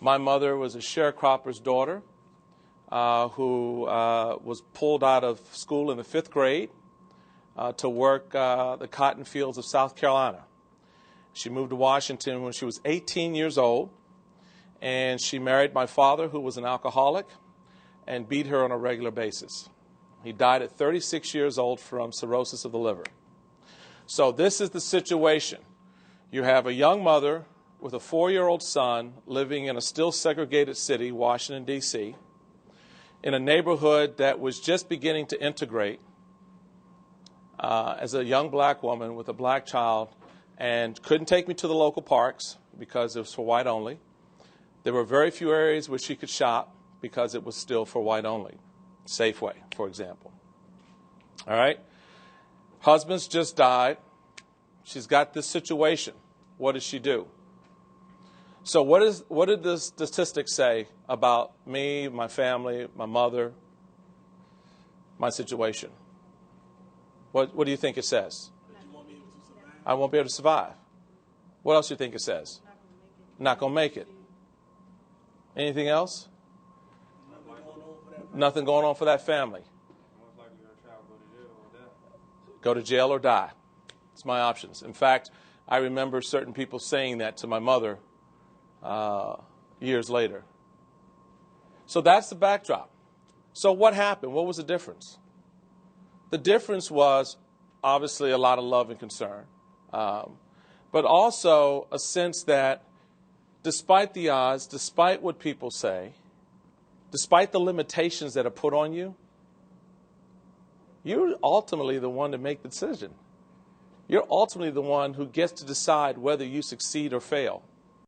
My mother was a sharecropper's daughter who was pulled out of school in the 5th grade to work the cotton fields of South Carolina. She moved to Washington when she was 18 years old, and she married my father, who was an alcoholic, and beat her on a regular basis. He died at 36 years old from cirrhosis of the liver. So this is the situation. You have a young mother with a 4-year-old son living in a still segregated city, Washington, D.C., in a neighborhood that was just beginning to integrate as a young black woman with a black child, and couldn't take me to the local parks because it was for white only. There were very few areas where she could shop because it was still for white only. Safeway, for example. All right? Husband's just died. She's got this situation. What does she do? So what did the statistics say about me, my family, my mother, my situation? What do you think it says? I won't be able to survive. What else do you think it says? Not going to make it. Anything else? Nothing going on for that family. Go to jail or die. It's my options. In fact, I remember certain people saying that to my mother years later. So that's the backdrop. So what happened? What was the difference? The difference was obviously a lot of love and concern, but also a sense that despite the odds, despite what people say, despite the limitations that are put on you, you're ultimately the one to make the decision. You're ultimately the one who gets to decide whether you succeed or fail.